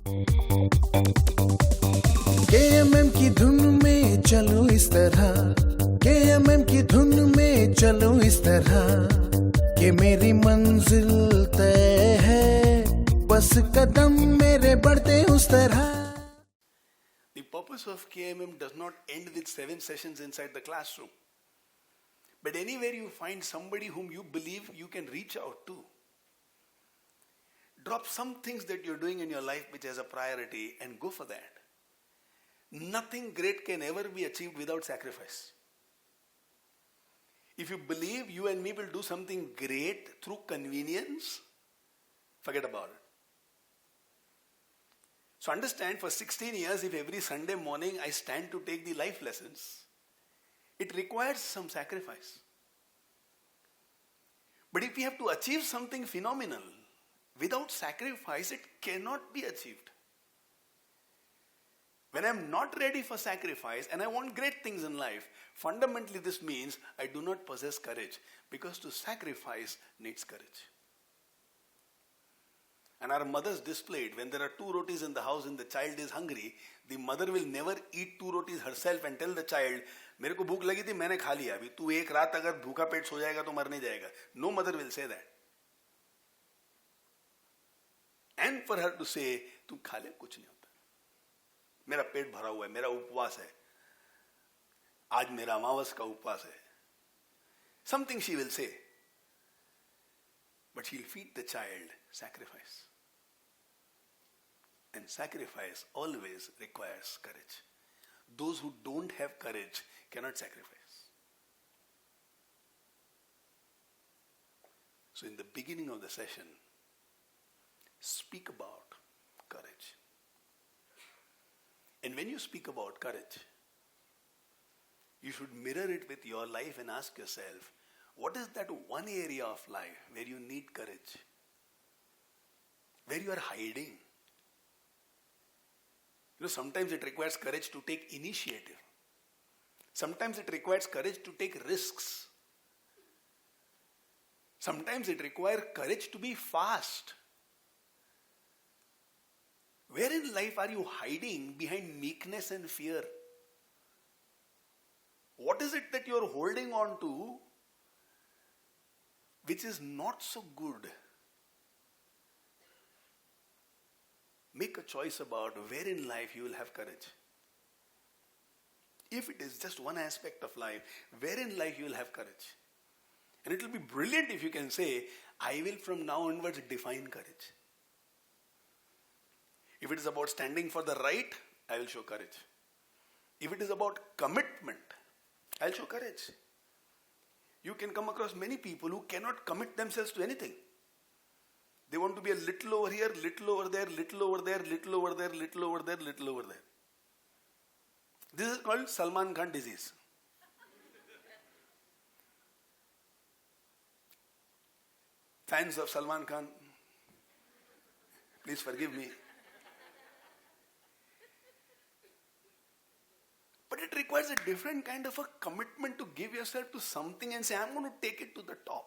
KMM की धुन में चलो इस तरह, KMM की धुन में चलो इस तरह कि मेरी मंजिल तय है, बस कदम मेरे बढ़ते उस तरह. The purpose of KMM does not end with 7 sessions inside the classroom. But anywhere you find somebody whom you believe you can reach out to. Drop some things that you're doing in your life which has a priority and go for that. Nothing great can ever be achieved without sacrifice. If you believe you and me will do something great through convenience, forget about it. So understand, for 16 years, if every Sunday morning I stand to take the life lessons, it requires some sacrifice. But if we have to achieve something phenomenal, without sacrifice, it cannot be achieved. When I'm not ready for sacrifice and I want great things in life, fundamentally this means I do not possess courage, because to sacrifice needs courage. And our mothers displayed, when there are 2 rotis in the house and the child is hungry, the mother will never eat 2 rotis herself and tell the child, मेरे को भूख लगी थी मैंने खा लिया, अभी तू एक रात अगर भूखा पेट सो जाएगा तो मर नहीं जाएगा. No mother will say that. And for her to say, तू खा ले, कुछ नहीं होता, मेरा पेट भरा हुआ है, मेरा उपवास है, आज मेरा अमावस का उपवास है. Something she will say. But she'll feed the child sacrifice. And sacrifice always requires courage. Those who don't have courage cannot sacrifice. So in the beginning of the session, speak about courage. And when you speak about courage, you should mirror it with your life and ask yourself, what is that one area of life where you need courage? Where you are hiding? Sometimes it requires courage to take initiative. Sometimes it requires courage to take risks. Sometimes it requires courage to be fast. Where in life are you hiding behind meekness and fear? What is it that you are holding on to which is not so good? Make a choice about where in life you will have courage. If it is just one aspect of life, where in life you will have courage. And it will be brilliant if you can say, I will from now onwards define courage. If it is about standing for the right, I will show courage. If it is about commitment, I will show courage. You can come across many people who cannot commit themselves to anything. They want to be a little over here, little over there, little over there, little over there, little over there, little over there. This is called Salman Khan disease. Fans of Salman Khan, please forgive me. But it requires a different kind of a commitment to give yourself to something and say, I'm going to take it to the top.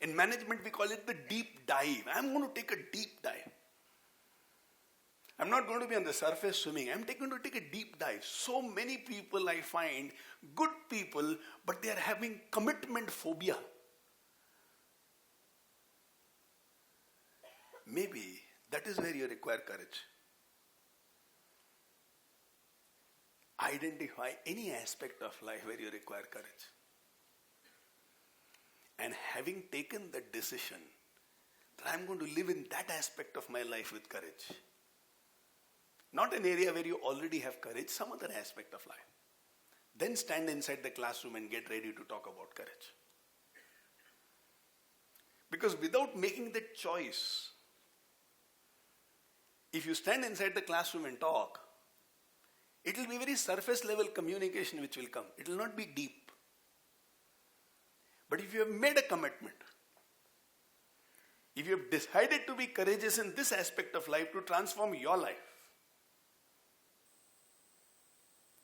In management, we call it the deep dive. I'm going to take a deep dive. I'm not going to be on the surface swimming. I'm going to take a deep dive. So many people I find, good people, but they are having commitment phobia. Maybe that is where you require courage. Identify any aspect of life where you require courage. And having taken the decision that I'm going to live in that aspect of my life with courage. Not an area where you already have courage, some other aspect of life. Then stand inside the classroom and get ready to talk about courage. Because without making that choice, if you stand inside the classroom and talk, it will be very surface level communication which will come. It will not be deep. But if you have made a commitment, if you have decided to be courageous in this aspect of life to transform your life,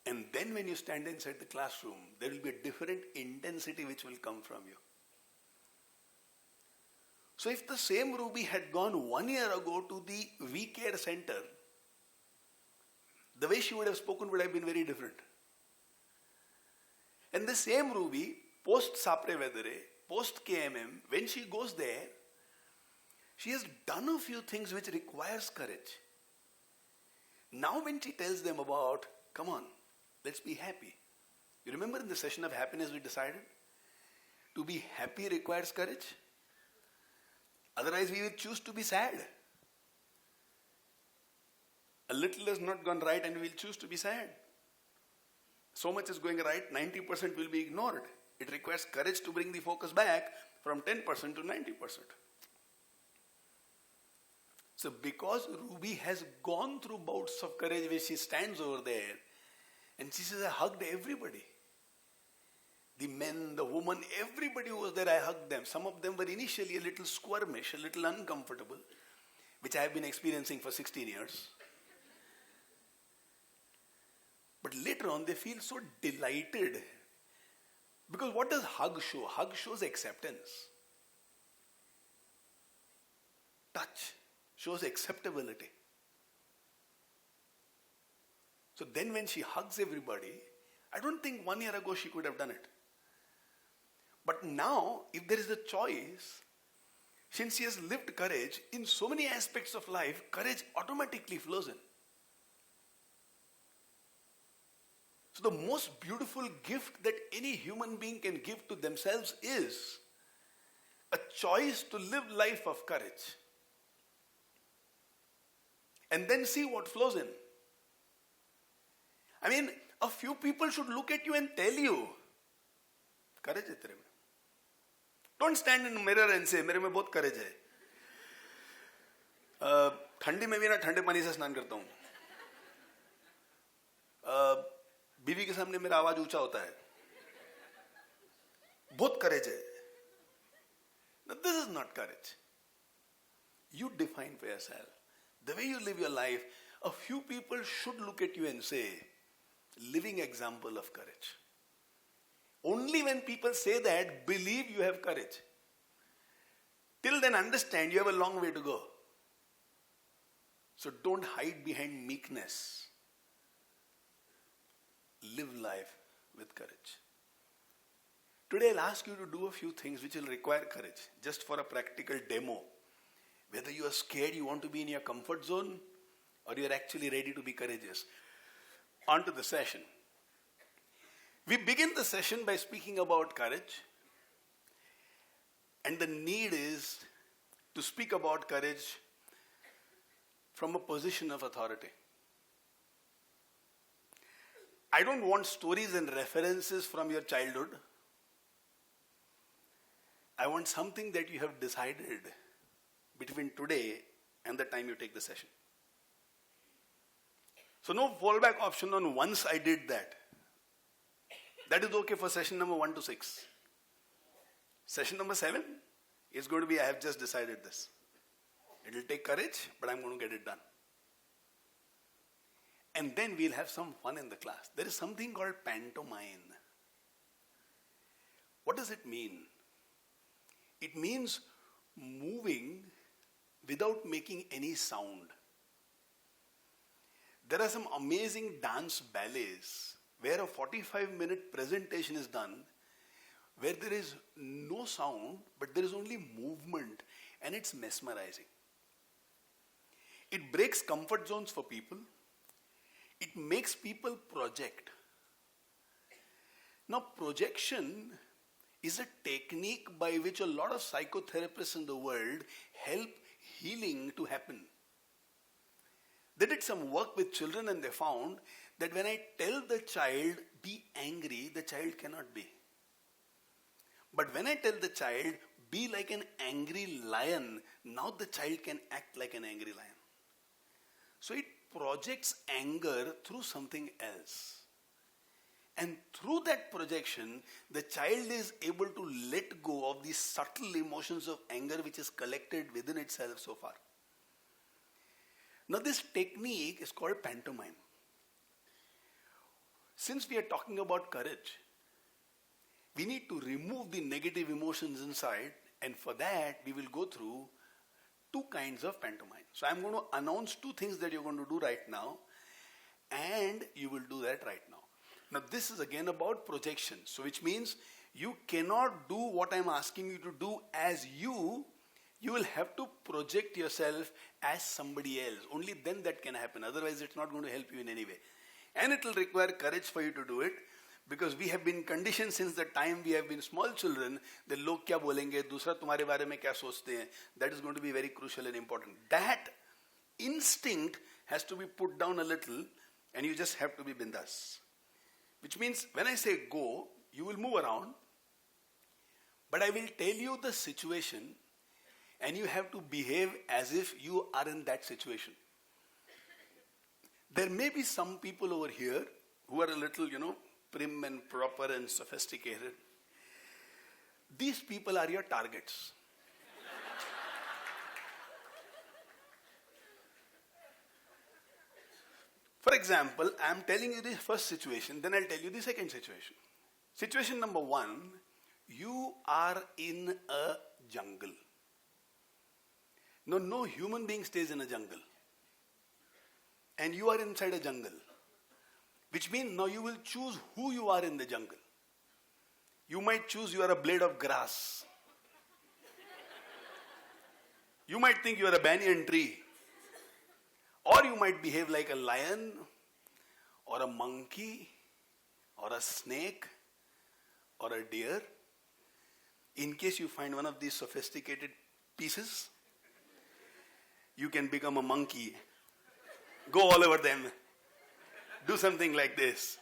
and then when you stand inside the classroom, there will be a different intensity which will come from you. So if the same Ruby had gone 1 year ago to the We Care Center, the way she would have spoken would have been very different. And the same Ruby, post Sapre Vedere, post KMM, when she goes there, she has done a few things which requires courage. Now when she tells them about, come on, let's be happy. You remember in the session of happiness we decided? To be happy requires courage. Otherwise we will choose to be sad. A little has not gone right and we will choose to be sad. So much is going right, 90% will be ignored. It requires courage to bring the focus back from 10% to 90%. So because Ruby has gone through bouts of courage where she stands over there and she says, I hugged everybody. The men, the woman, everybody who was there, I hugged them. Some of them were initially a little squirmish, a little uncomfortable, which I have been experiencing for 16 years. But later on, they feel so delighted. Because what does hug show? Hug shows acceptance. Touch shows acceptability. So then when she hugs everybody, I don't think 1 year ago she could have done it. But now, if there is a choice, since she has lived courage, in so many aspects of life, courage automatically flows in. So the most beautiful gift that any human being can give to themselves is a choice to live life of courage. And then see what flows in. I mean, a few people should look at you and tell you, courage hai tere mein. Don't stand in the mirror and say, मेरे में बहुत courage है. ठंडी में भी ना ठंडे पानी से स्नान करता हूँ. बीवी के सामने मेरा आवाज ऊंचा होता है. बहुत courage है. Now, this is not courage. You define for yourself. The way you live your life, a few people should look at you and say, living example of courage. Only when people say that, believe you have courage. Till then, understand you have a long way to go. So don't hide behind meekness. Live life with courage. Today I'll ask you to do a few things which will require courage, just for a practical demo. Whether you are scared, you want to be in your comfort zone, or you are actually ready to be courageous. On to the session. We begin the session by speaking about courage. And the need is to speak about courage from a position of authority. I don't want stories and references from your childhood. I want something that you have decided between today and the time you take the session. So no fallback option on once I did that. That is okay for session number 1 to 6. Session number 7 is going to be, I have just decided this. It will take courage, but I'm going to get it done. And then we'll have some fun in the class. There is something called pantomime. What does it mean? It means moving without making any sound. There are some amazing dance ballets where a 45-minute presentation is done where there is no sound, but there is only movement, and it's mesmerizing. It breaks comfort zones for people. It makes people project. Now, projection is a technique by which a lot of psychotherapists in the world help healing to happen. They did some work with children and they found that when I tell the child, be angry, the child cannot be. But when I tell the child, be like an angry lion, now the child can act like an angry lion. So it projects anger through something else. And through that projection, the child is able to let go of these subtle emotions of anger which is collected within itself so far. Now this technique is called pantomime. Since we are talking about courage, we need to remove the negative emotions inside And for that, we will go through two kinds of pantomime. So I'm going to announce two things that you're going to do right now, and you will do that right now. Now this is again about projection. So which means you cannot do what I'm asking you to do as you. You will have to project yourself as somebody else. Only then that can happen. Otherwise it's not going to help you in any way. And it will require courage for you to do it. Because we have been conditioned since the time we have been small children, that log kya bolenge, dusra tumhare bare mein kya sochte hain, that is going to be very crucial and important. That instinct has to be put down a little, and you just have to be bindas. Which means when I say go, you will move around, but I will tell you the situation, and you have to behave as if you are in that situation. There may be some people over here who are a little, prim and proper and sophisticated. These people are your targets. For example, I'm telling you the first situation, then I'll tell you the second situation. Situation number one, you are in a jungle. No human being stays in a jungle. And you are inside a jungle. Which means now you will choose who you are in the jungle. You might choose you are a blade of grass. You might think you are a banyan tree. Or you might behave like a lion, or a monkey, or a snake, or a deer. In case you find one of these sophisticated pieces, you can become a monkey. Go all over them. Do something like this.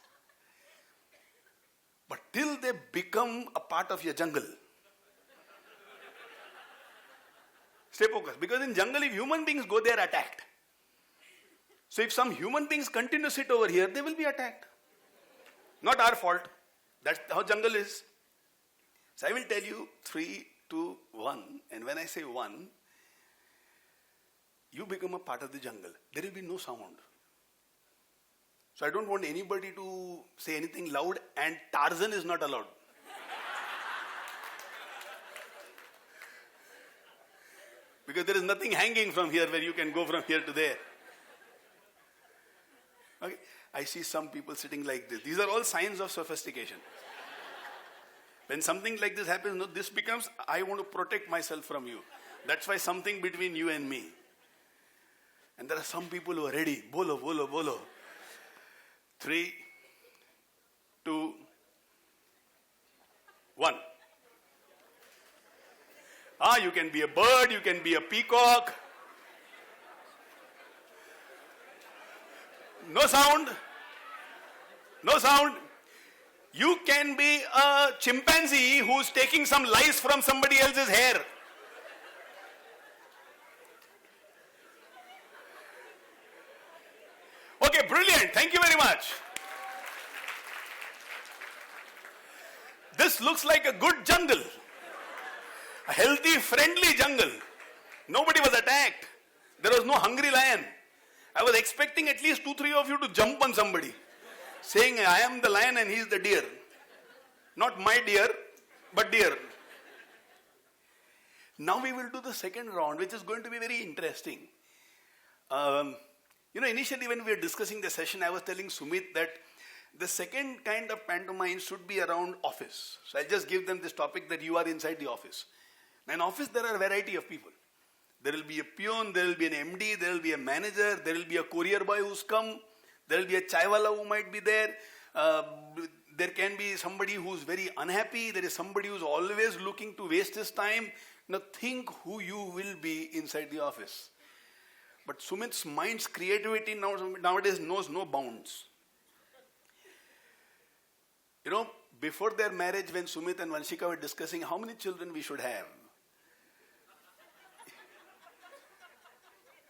But till they become a part of your jungle, stay focused. Because in jungle, if human beings go, they are attacked. So if some human beings continue to sit over here, they will be attacked. Not our fault. That's how jungle is. So I will tell you 3, 2, 1. And when I say 1, you become a part of the jungle. There will be no sound. So I don't want anybody to say anything loud, and Tarzan is not allowed. Because there is nothing hanging from here where you can go from here to there. Okay. I see some people sitting like this. These are all signs of sophistication. When something like this happens, this becomes, I want to protect myself from you. That's why something between you and me. And there are some people who are ready. Bolo, bolo, bolo. 3, 2, 1. You can be a bird, you can be a peacock. No sound. No sound. You can be a chimpanzee who's taking some lice from somebody else's hair. Okay, brilliant. Thank you very much. This looks like a good jungle. A healthy, friendly jungle. Nobody was attacked. There was no hungry lion. I was expecting at least 2, 3 of you to jump on somebody, saying, I am the lion and he is the deer. Not my deer, but deer. Now we will do the second round, which is going to be very interesting. Initially when we were discussing the session, I was telling Sumit that the second kind of pantomime should be around office. So I'll just give them this topic that you are inside the office. Now in office, there are a variety of people. There will be a peon, there will be an MD, there will be a manager, there will be a courier boy who's come, there will be a chaiwala who might be there. There can be somebody who's very unhappy, there is somebody who's always looking to waste his time. Now think who you will be inside the office. But Sumit's mind's creativity nowadays knows no bounds. Before their marriage, when Sumit and Vanshika were discussing how many children we should have,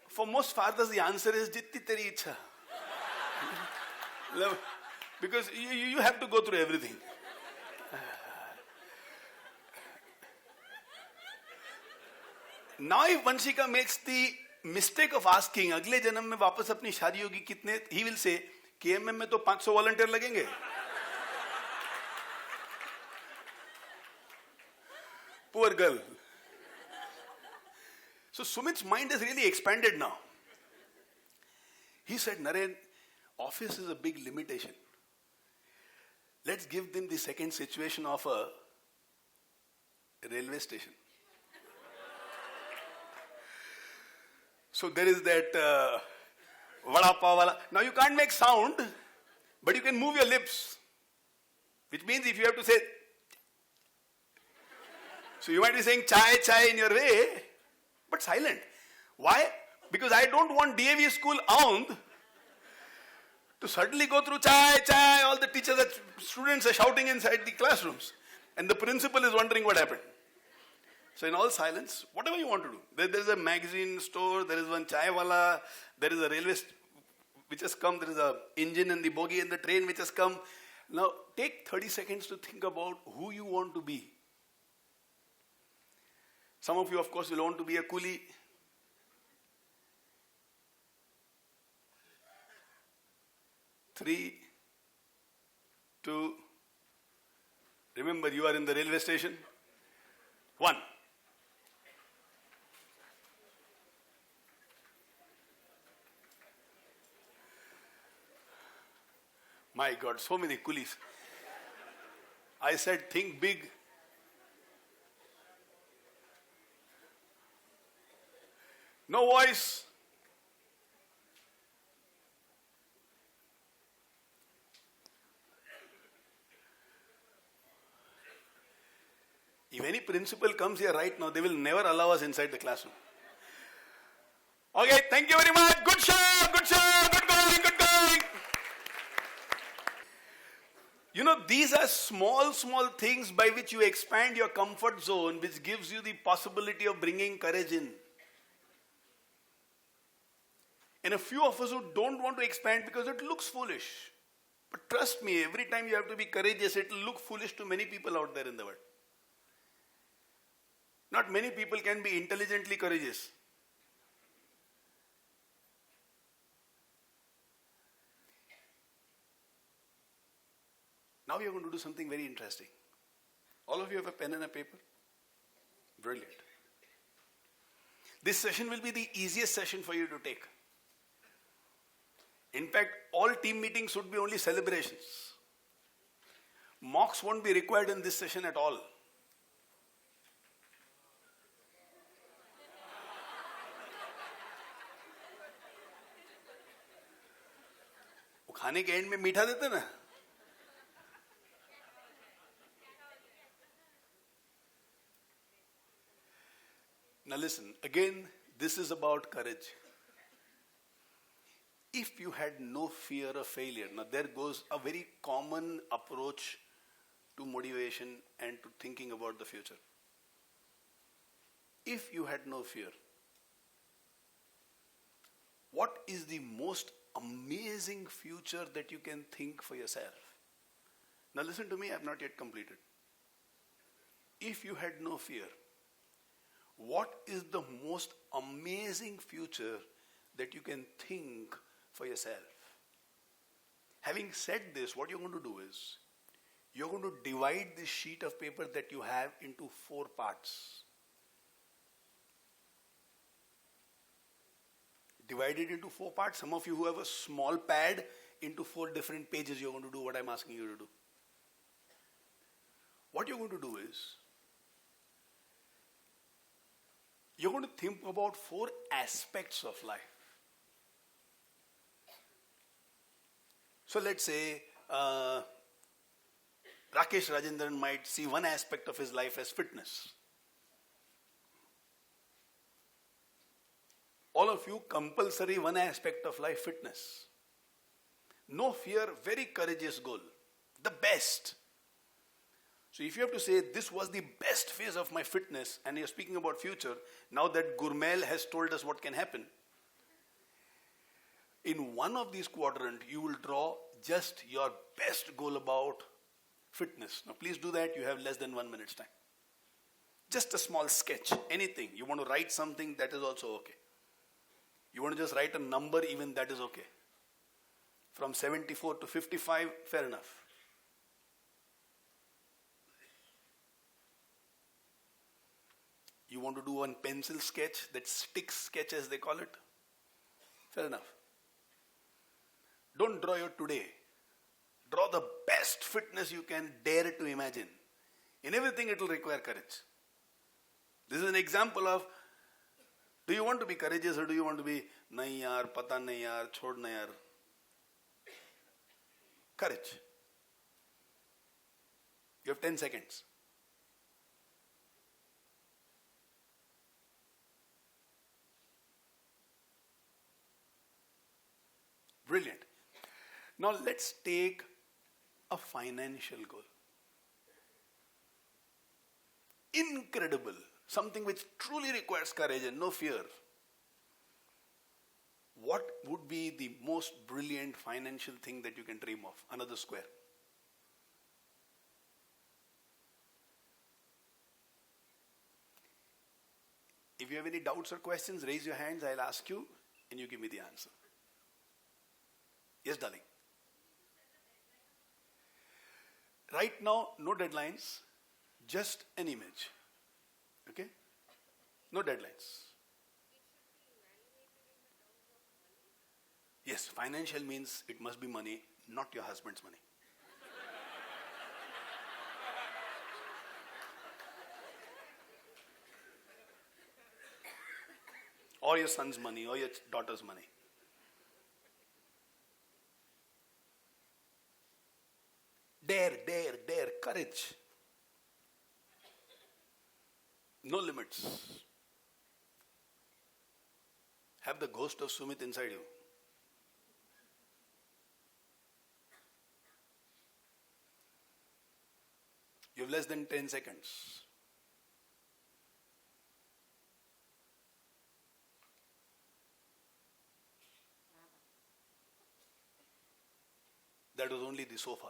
for most fathers, the answer is Jitti teri ichha. Because you have to go through everything. Now if Vanshika makes the mistake of asking, अगले जन्म में वापस अपनी शादी होगी कितने, he will say, KMM में तो 500 volunteer लगेंगे. Poor girl. So Sumit's mind has really expanded now. He said, Naren, office is a big limitation. Let's give them the second situation of a railway station. So there is that vada pav wala. Now you can't make sound, but you can move your lips. Which means if you have to say, so you might be saying chai, chai in your way, but silent. Why? Because I don't want DAV school Aund to suddenly go through chai, chai, all the teachers and students are shouting inside the classrooms. And the principal is wondering what happened. So in all silence, whatever you want to do. There is a magazine store, there is one chai wala, there is a railway which has come, there is a engine and the bogie in the train which has come. Now take 30 seconds to think about who you want to be. Some of you, of course, will want to be a coolie. Three, two, remember you are in the railway station. 1. My God, so many coolies. I said, think big. No voice. If any principal comes here right now, they will never allow us inside the classroom. Okay, thank you very much. Good show, good going. You know, these are small things by which you expand your comfort zone, which gives you the possibility of bringing courage in. And a few of us who don't want to expand because it looks foolish. But trust me, every time you have to be courageous, it will look foolish to many people out there in the world. Not many people can be intelligently courageous. Now we are going to do something very interesting. All of you have a pen and a paper? Brilliant. This session will be the easiest session for you to take. In fact, all team meetings should be only celebrations. Mocks won't be required in this session at all. वो खाने के and में मीठा देते ना. Now listen, again, this is about courage. If you had no fear of failure, now there goes a very common approach to motivation and to thinking about the future. If you had no fear, what is the most amazing future that you can think for yourself? Now listen to me, I have not yet completed. If you had no fear, what is the most amazing future that you can think for yourself? Having said this, what you're going to do is, you're going to divide this sheet of paper that you have into 4 parts. Divide it into 4 parts. Some of you who have a small pad, into 4 different pages, you're going to do what I'm asking you to do. What you're going to do is, you're going to think about 4 aspects of life. So let's say Rakesh Rajendran might see one aspect of his life as fitness. All of you, compulsory one aspect of life, fitness. No fear, very courageous goal. The best. So if you have to say, this was the best phase of my fitness, and you're speaking about future, now that Gurmail has told us what can happen, in one of these quadrants, you will draw just your best goal about fitness. Now please do that, you have less than 1 minute's time. Just a small sketch, anything. You want to write something, that is also okay. You want to just write a number, even that is okay. From 74 to 55, fair enough. You want to do one pencil sketch, that stick sketch as they call it? Fair enough. Don't draw your today. Draw the best fitness you can dare to imagine. In everything it will require courage. This is an example of, do you want to be courageous or do you want to be, nahi yaar, pata nahi yaar, chhodna yaar? Courage. You have 10 seconds. Brilliant. Now let's take a financial goal. Incredible. Something which truly requires courage and no fear. What would be the most brilliant financial thing that you can dream of? Another square. If you have any doubts or questions, raise your hands, I'll ask you and you give me the answer. Yes, darling. Right now, no deadlines, just an image. Okay? No deadlines. Yes, financial means it must be money, not your husband's money. Or your son's money, or your daughter's money. Dare, courage. No limits. Have the ghost of Sumit inside you. You have less than 10 seconds. That was only the sofa.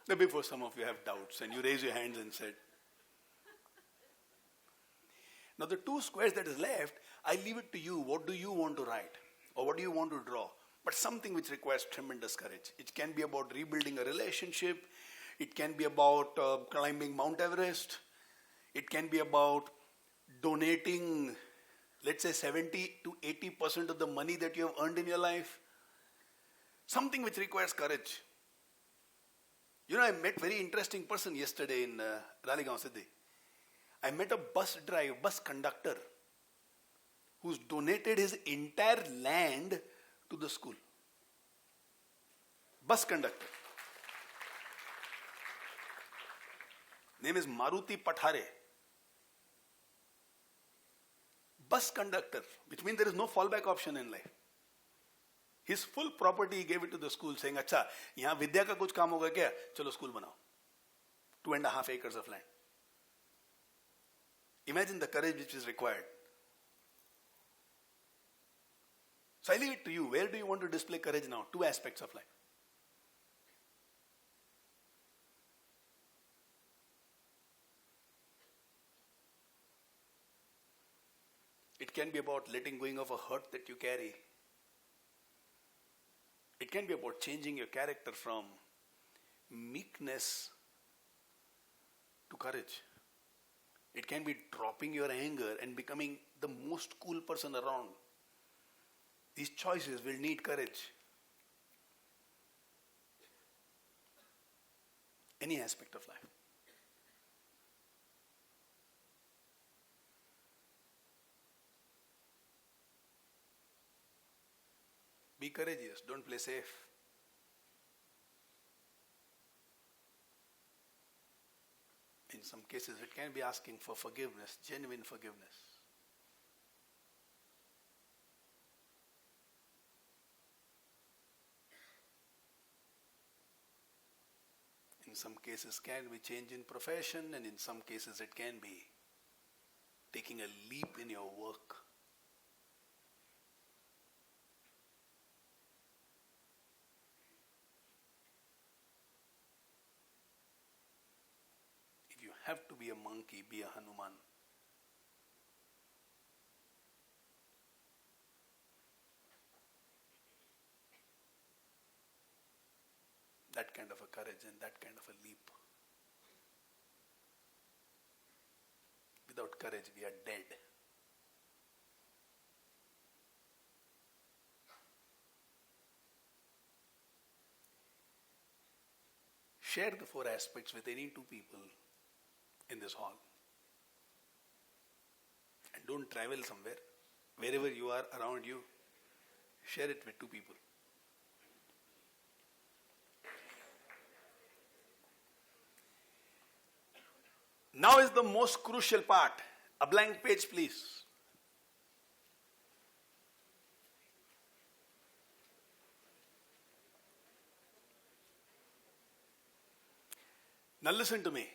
Now before some of you have doubts and you raise your hands and said, now the two squares that is left, I leave it to you. What do you want to write? Or what do you want to draw? But something which requires tremendous courage. It can be about rebuilding a relationship. It can be about climbing Mount Everest. It can be about donating, let's say 70 to 80% of the money that you have earned in your life. Something which requires courage. You know, I met a very interesting person yesterday in Raleigh-Gaon, Siddhi. I met a bus conductor who's donated his entire land to the school. Bus conductor. Name is Maruti Pathare. Bus conductor, which means there is no fallback option in life. His full property he gave it to the school saying, अच्छा, यहाँ विद्या का कुछ काम होगा क्या? चलो school बनाओ. 2.5 acres of land. Imagine the courage which is required. So I leave it to you. Where do you want to display courage now? Two aspects of life. It can be about letting go of a hurt that you carry. It can be about changing your character from meekness to courage. It can be dropping your anger and becoming the most cool person around. These choices will need courage. Any aspect of life. Be courageous, don't play safe. In some cases, it can be asking for forgiveness, genuine forgiveness. In some cases, can be change in profession, and in some cases, it can be taking a leap in your work. Have to be a monkey, be a Hanuman. kind of a courage and that kind of a leap. Without courage, we are dead. Share the 4 aspects with any 2 people in this hall. And don't travel somewhere. Wherever you are around you, share it with 2 people. Now is the most crucial part. A blank page, please. Now listen to me.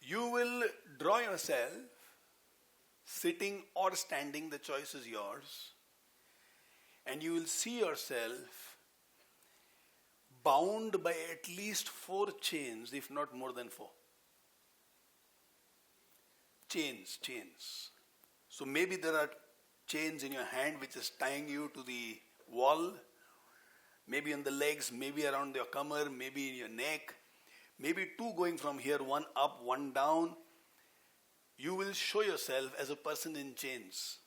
You will draw yourself sitting or standing, the choice is yours, and you will see yourself bound by at least 4 chains, if not more than 4. Chains. So maybe there are chains in your hand which is tying you to the wall, maybe on the legs, maybe around your kamar, maybe in your neck, maybe 2 going from here, 1 up, 1 down. You will show yourself as a person in chains.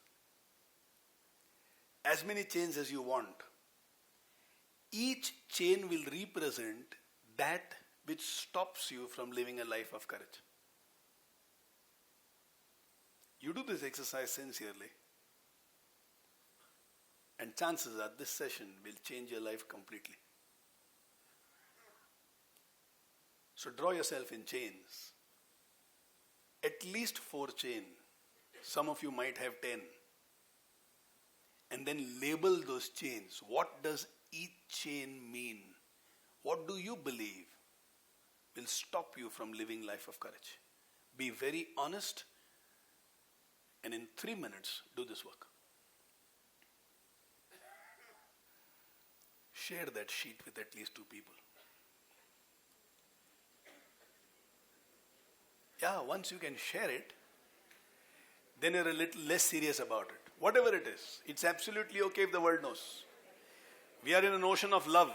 As many chains as you want. Each chain will represent that which stops you from living a life of courage. You do this exercise sincerely, and chances are this session will change your life completely. So draw yourself in chains. At least 4 chains. Some of you might have 10. And then label those chains. What does each chain mean? What do you believe will stop you from living life of courage? Be very honest, and in 3 minutes, do this work. Share that sheet with at least 2 people. Yeah, once you can share it, then you're a little less serious about it. Whatever it is, it's absolutely okay if the world knows. We are in an ocean of love.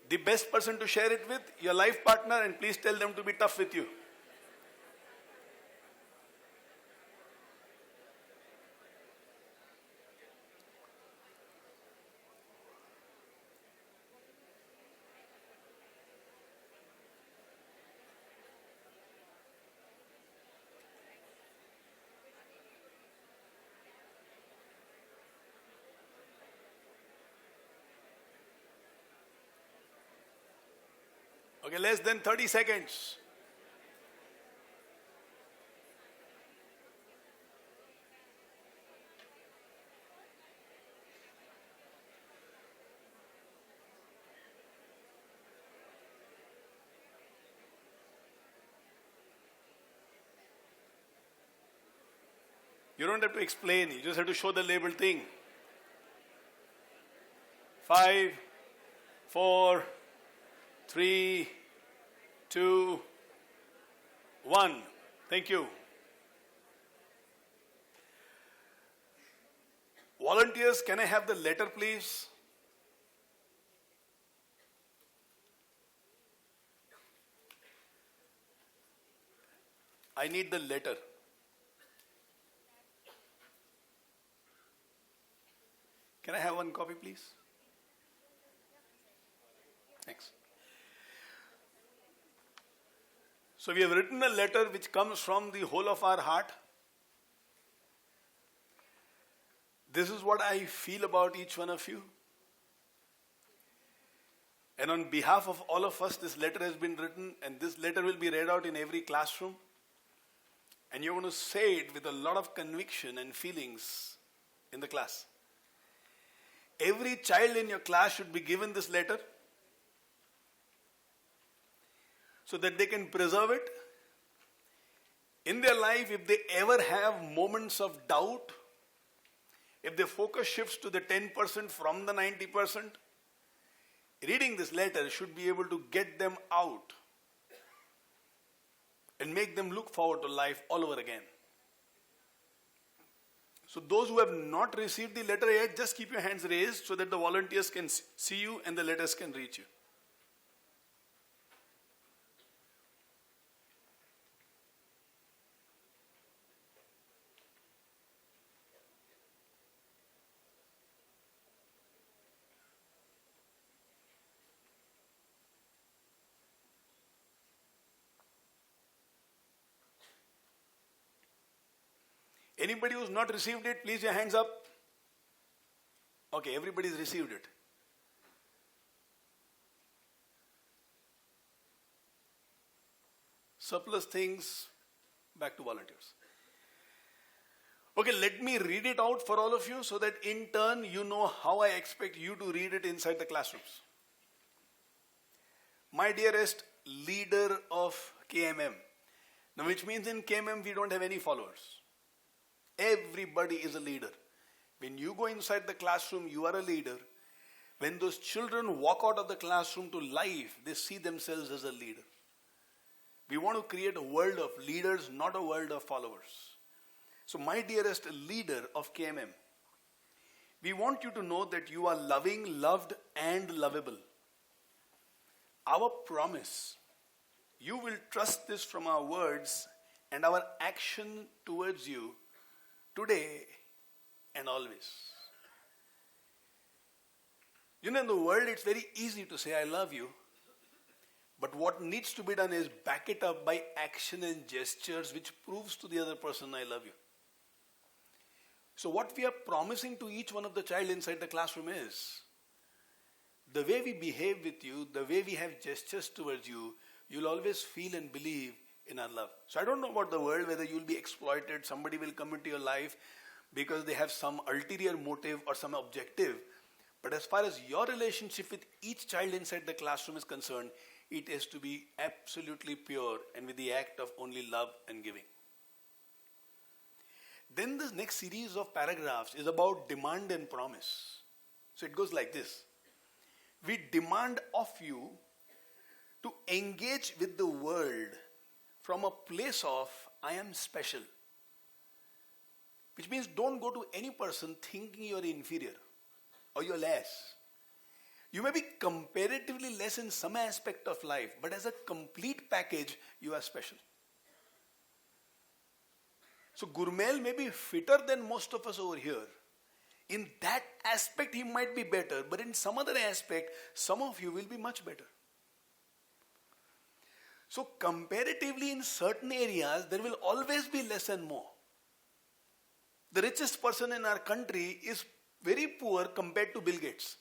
The best person to share it with, your life partner, and please tell them to be tough with you. Okay, less than 30 seconds. You don't have to explain, you just have to show the labeled thing. 5, 4, 3, 2, 1. Thank you. Volunteers, can I have the letter, please? I need the letter. Can I have one copy, please? Thanks. So we have written a letter which comes from the whole of our heart. This is what I feel about each one of you. And on behalf of all of us, this letter has been written, and this letter will be read out in every classroom. And you're going to say it with a lot of conviction and feelings in the class. Every child in your class should be given this letter so that they can preserve it. In their life, if they ever have moments of doubt, if their focus shifts to the 10% from the 90%, reading this letter should be able to get them out and make them look forward to life all over again. So those who have not received the letter yet, just keep your hands raised so that the volunteers can see you and the letters can reach you. Anybody who's not received it, please your hands up. Okay, everybody's received it. Surplus things, back to volunteers. Okay, let me read it out for all of you so that in turn you know how I expect you to read it inside the classrooms. My dearest leader of KMM. Now, which means in KMM we don't have any followers. Everybody is a leader. When you go inside the classroom, you are a leader. When those children walk out of the classroom to life, they see themselves as a leader. We want to create a world of leaders, not a world of followers. So my dearest leader of KMM, we want you to know that you are loving, loved, and lovable. Our promise, you will trust this from our words and our action towards you today and always. You know, in the world, it's very easy to say, I love you. But what needs to be done is back it up by action and gestures which proves to the other person, I love you. So what we are promising to each one of the child inside the classroom is, the way we behave with you, the way we have gestures towards you, you'll always feel and believe in our love. So I don't know about the world, whether you'll be exploited, somebody will come into your life because they have some ulterior motive or some objective. But as far as your relationship with each child inside the classroom is concerned, it has to be absolutely pure and with the act of only love and giving. Then this next series of paragraphs is about demand and promise. So it goes like this. We demand of you to engage with the world from a place of, I am special. Which means don't go to any person thinking you're inferior or you're less. You may be comparatively less in some aspect of life, but as a complete package, you are special. So Gurmail may be fitter than most of us over here. In that aspect, he might be better, but in some other aspect, some of you will be much better. So comparatively in certain areas, there will always be less and more. The richest person in our country is very poor compared to Bill Gates.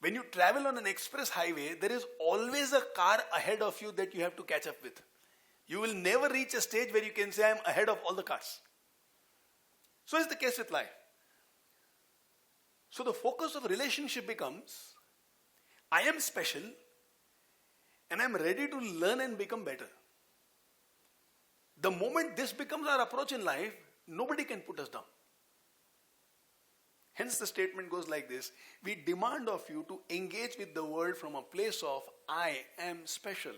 When you travel on an express highway, there is always a car ahead of you that you have to catch up with. You will never reach a stage where you can say, I am ahead of all the cars. So is the case with life. So the focus of relationship becomes, I am special and I am ready to learn and become better. The moment this becomes our approach in life, nobody can put us down. Hence the statement goes like this. We demand of you to engage with the world from a place of, I am special.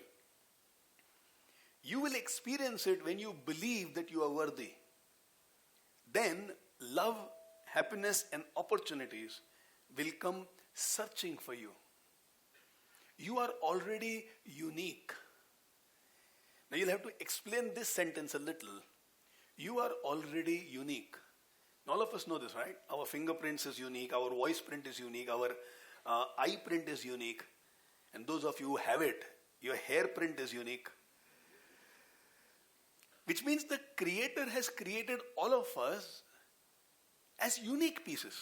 You will experience it when you believe that you are worthy. Then love, happiness and opportunities will come searching for you. You are already unique. Now you'll have to explain this sentence a little. You are already unique. All of us know this, right? Our fingerprints is unique, our voice print is unique, our eye print is unique. And those of you who have it, your hair print is unique. Which means the Creator has created all of us as unique pieces.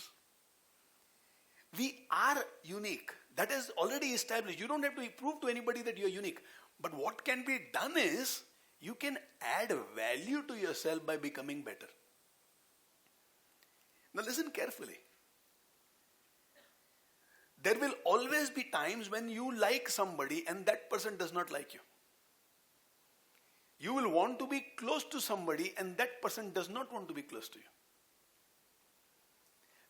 We are unique. That is already established. You don't have to prove to anybody that you are unique. But what can be done is, you can add value to yourself by becoming better. Now listen carefully. There will always be times when you like somebody and that person does not like you. You will want to be close to somebody and that person does not want to be close to you.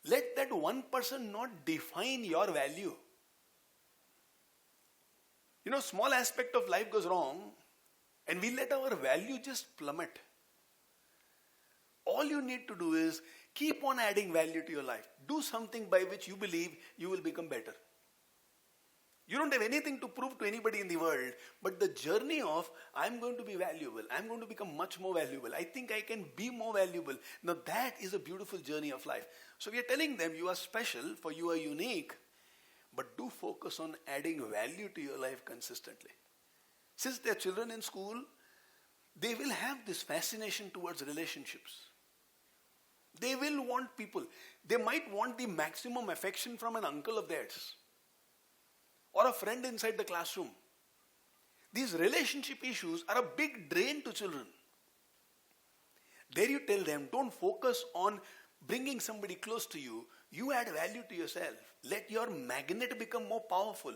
Let that one person not define your value. Small aspect of life goes wrong and we let our value just plummet. All you need to do is keep on adding value to your life. Do something by which you believe you will become better. You don't have anything to prove to anybody in the world, but the journey of I'm going to be valuable, I'm going to become much more valuable, I think I can be more valuable. Now that is a beautiful journey of life. So we are telling them you are special, for you are unique, but do focus on adding value to your life consistently. Since they are children in school, they will have this fascination towards relationships. They will want people. They might want the maximum affection from an uncle of theirs or a friend inside the classroom. These relationship issues are a big drain to children. There you tell them, don't focus on bringing somebody close to you. You add value to yourself. Let your magnet become more powerful.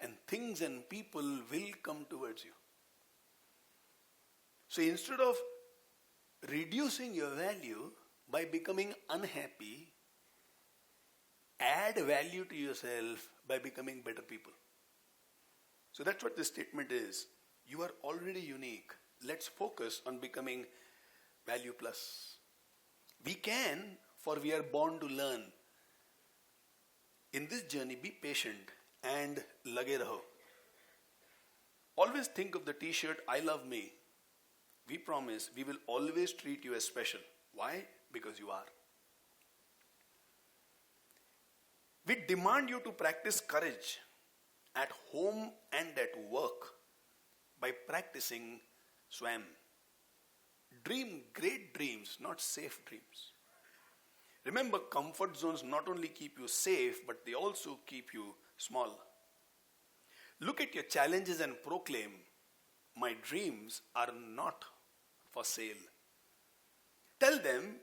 And things and people will come towards you. So instead of reducing your value by becoming unhappy, add value to yourself by becoming better people. So that's what this statement is. You are already unique. Let's focus on becoming value plus. We can, for we are born to learn. In this journey, be patient and lage raho. Always think of the t-shirt, I love me. We promise we will always treat you as special. Why? Because you are. We demand you to practice courage at home and at work by practicing swam. Dream great dreams, not safe dreams. Remember, comfort zones not only keep you safe, but they also keep you small. Look at your challenges and proclaim, my dreams are not for sale. Tell them,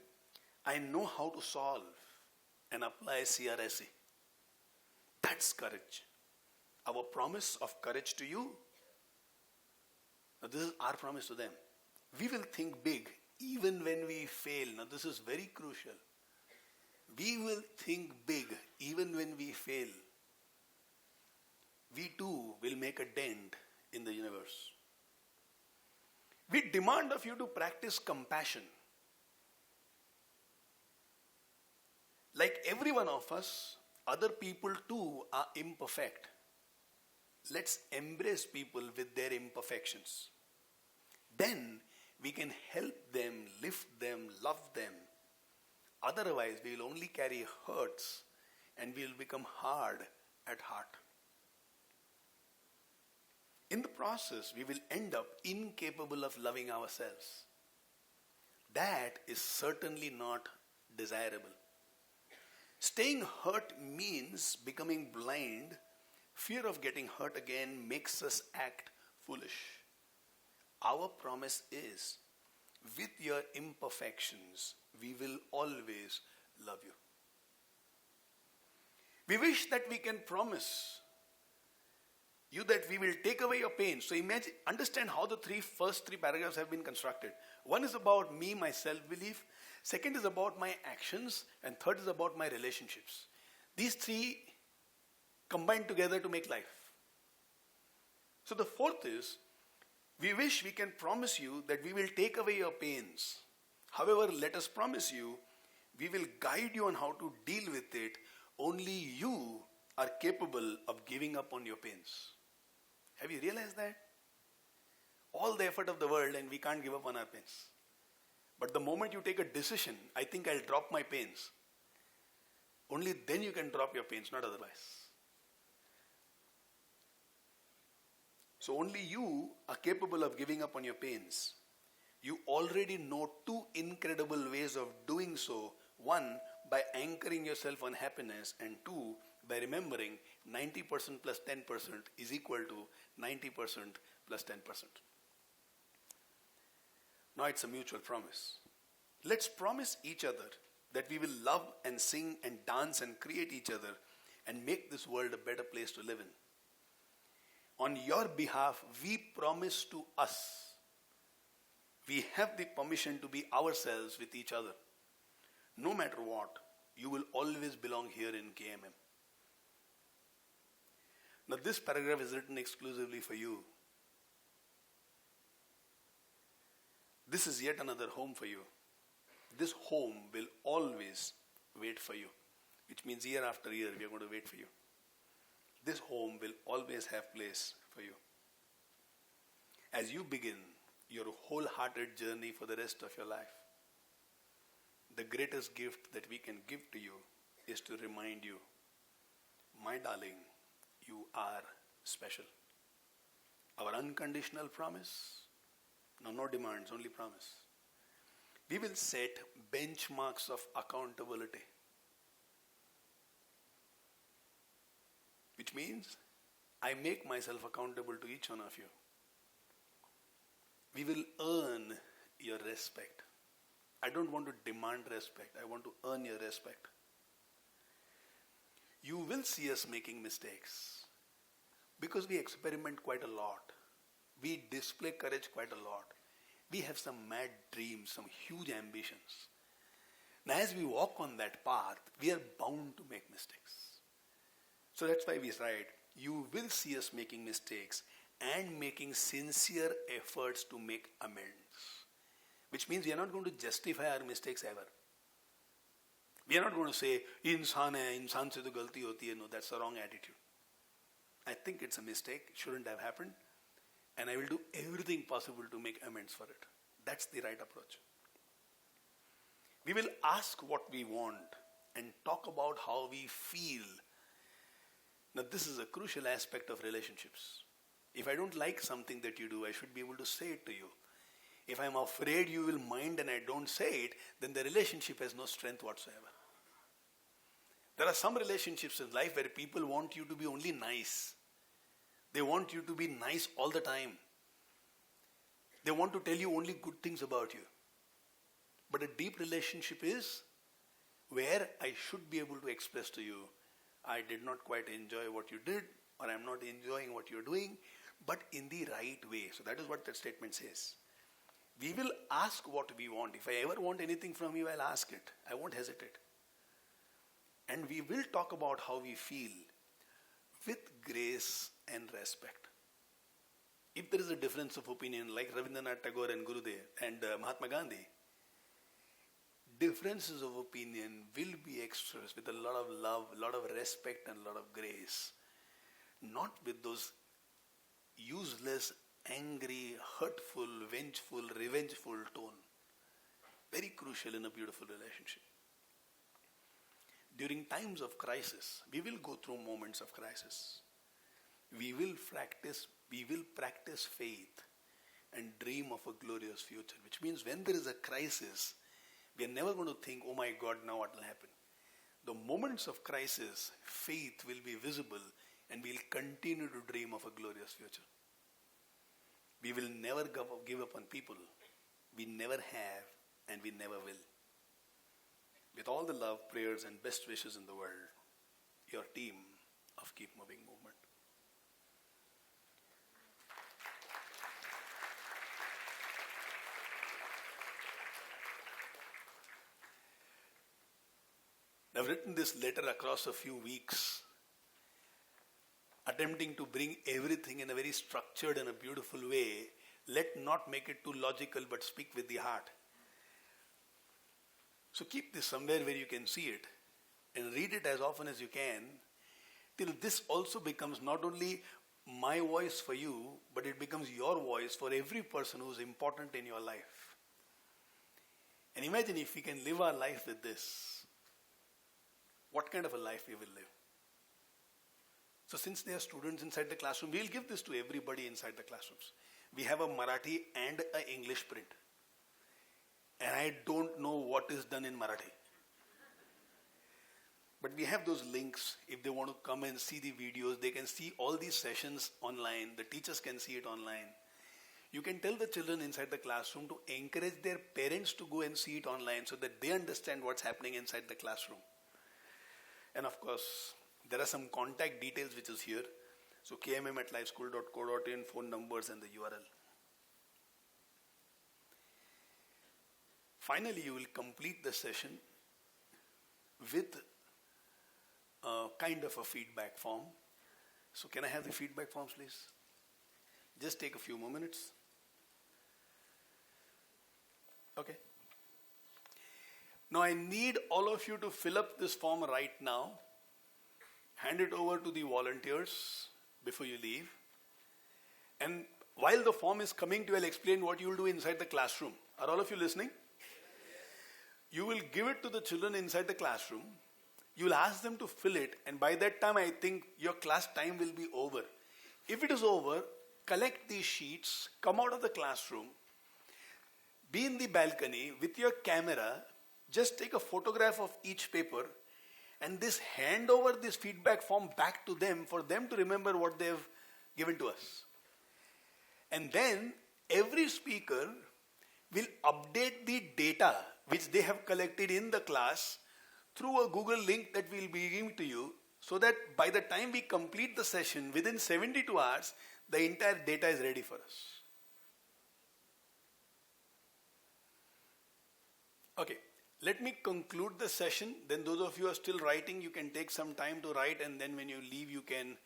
I know how to solve and apply CRSE. That's courage. Our promise of courage to you. Now this is our promise to them. We will think big even when we fail. Now this is very crucial. We will think big even when we fail. We too will make a dent in the universe. We demand of you to practice compassion. Like every one of us, other people too are imperfect. Let's embrace people with their imperfections. Then we can help them, lift them, love them. Otherwise, we will only carry hurts and we will become hard at heart. In the process, we will end up incapable of loving ourselves. That is certainly not desirable. Staying hurt means becoming blind. Fear of getting hurt again makes us act foolish. Our promise is, with your imperfections, we will always love you. We wish that we can promise you that we will take away your pain. So understand how the first three paragraphs have been constructed. One is about me, my self-belief. Second is about my actions. And third is about my relationships. These three combine together to make life. So the fourth is, we wish we can promise you that we will take away your pains. However, let us promise you, we will guide you on how to deal with it. Only you are capable of giving up on your pains. Have you realized that? All the effort of the world and we can't give up on our pains. But the moment you take a decision, I think I'll drop my pains. Only then you can drop your pains, not otherwise. So only you are capable of giving up on your pains. You already know two incredible ways of doing so. One, by anchoring yourself on happiness, and two, by remembering 90% plus 10% is equal to 90% plus 10%. Now it's a mutual promise. Let's promise each other that we will love and sing and dance and create each other and make this world a better place to live in. On your behalf, we promise to us. We have the permission to be ourselves with each other. No matter what, you will always belong here in KMM. Now this paragraph is written exclusively for you. This is yet another home for you. This home will always wait for you, which means year after year we are going to wait for you. This home will always have place for you. As you begin your wholehearted journey for the rest of your life, the greatest gift that we can give to you is to remind you, my darling, you are special. Our unconditional promise, no demands, only promise. We will set benchmarks of accountability, which means I make myself accountable to each one of you. We will earn your respect. I don't want to demand respect. I want to earn your respect. You will see us making mistakes because we experiment quite a lot. We display courage quite a lot. We have some mad dreams, some huge ambitions. Now as we walk on that path, we are bound to make mistakes. So that's why we write, you will see us making mistakes and making sincere efforts to make amends. Which means we are not going to justify our mistakes ever. We are not going to say, insaan hai, insaan se to galti hoti hai. No, that's the wrong attitude. I think it's a mistake, it shouldn't have happened, and I will do everything possible to make amends for it. That's the right approach. We will ask what we want and talk about how we feel. Now this is a crucial aspect of relationships. If I don't like something that you do, I should be able to say it to you. If I'm afraid you will mind and I don't say it, then the relationship has no strength whatsoever. There are some relationships in life where people want you to be only nice. They want you to be nice all the time. They want to tell you only good things about you. But a deep relationship is where I should be able to express to you, I did not quite enjoy what you did, or I'm not enjoying what you're doing, but in the right way. So that is what that statement says. We will ask what we want. If I ever want anything from you, I'll ask it. I won't hesitate. And we will talk about how we feel with grace and respect. If there is a difference of opinion, like Rabindranath Tagore and Gurudev and Mahatma Gandhi, differences of opinion will be expressed with a lot of love, a lot of respect and a lot of grace. Not with those useless, angry, hurtful, vengeful, revengeful tone. Very crucial in a beautiful relationship. During times of crisis, we will go through moments of crisis. We will practice faith and dream of a glorious future. Which means when there is a crisis, we are never going to think, oh my God, now what will happen? The moments of crisis, faith will be visible and we will continue to dream of a glorious future. We will never give up on people. We never have and we never will. With all the love, prayers and best wishes in the world, your team of Keep Moving Movement. I've written this letter across a few weeks, attempting to bring everything in a very structured and a beautiful way. Let not make it too logical, but speak with the heart. So keep this somewhere where you can see it and read it as often as you can, till this also becomes not only my voice for you, but it becomes your voice for every person who is important in your life. And imagine if we can live our life with this, what kind of a life we will live. So since there are students inside the classroom, we will give this to everybody inside the classrooms. We have a Marathi and an English print. And I don't know what is done in Marathi. But we have those links. If they want to come and see the videos, they can see all these sessions online. The teachers can see it online. You can tell the children inside the classroom to encourage their parents to go and see it online so that they understand what's happening inside the classroom. And of course, there are some contact details which is here. So kmm@liveschool.co.in, phone numbers and the URL. Finally, you will complete the session with a kind of a feedback form. So can I have the feedback forms, please? Just take a few more minutes. Okay. Now I need all of you to fill up this form right now. Hand it over to the volunteers before you leave. And while the form is coming to you, I'll explain what you will do inside the classroom. Are all of you listening? You will give it to the children inside the classroom. You will ask them to fill it, and by that time I think your class time will be over. If it is over, collect these sheets, come out of the classroom, be in the balcony with your camera, just take a photograph of each paper, and hand over this feedback form back to them for them to remember what they have given to us. And then every speaker will update the data which they have collected in the class through a Google link that we will be giving to you, so that by the time we complete the session, within 72 hours, the entire data is ready for us. Okay, let me conclude the session. Then those of you who are still writing, you can take some time to write, and then when you leave, you can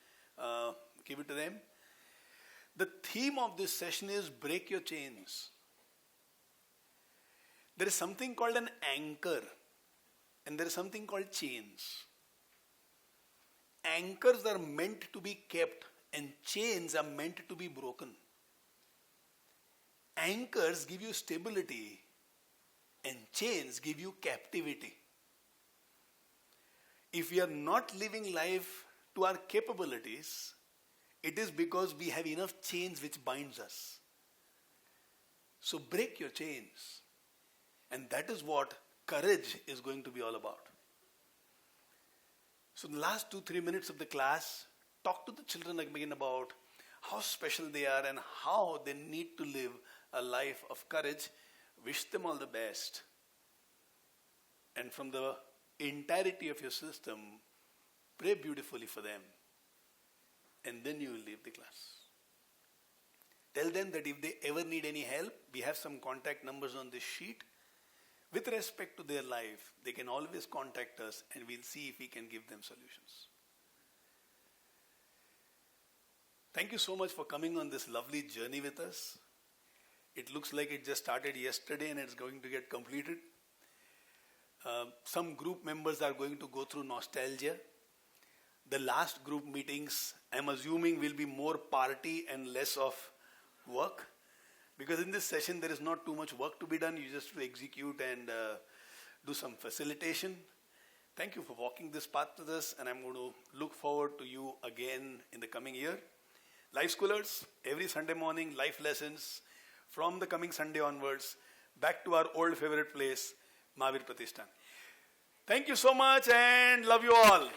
give it to them. The theme of this session is break your chains. There is something called an anchor, and there is something called chains. Anchors are meant to be kept, and chains are meant to be broken. Anchors give you stability, and chains give you captivity. If we are not living life to our capabilities, it is because we have enough chains which binds us. So break your chains. And that is what courage is going to be all about. So in the last 2-3 minutes of the class, talk to the children again about how special they are and how they need to live a life of courage. Wish them all the best. And from the entirety of your system, pray beautifully for them. And then you will leave the class. Tell them that if they ever need any help, we have some contact numbers on this sheet. With respect to their life, they can always contact us, and we'll see if we can give them solutions. Thank you so much for coming on this lovely journey with us. It looks like it just started yesterday and it's going to get completed. Some group members are going to go through nostalgia. The last group meetings, I'm assuming, will be more party and less of work. Because in this session, there is not too much work to be done. You just have to execute and do some facilitation. Thank you for walking this path with us, and I'm going to look forward to you again in the coming year. Life Schoolers, every Sunday morning, life lessons. From the coming Sunday onwards, back to our old favorite place, Mahavir Pratishthan. Thank you so much and love you all.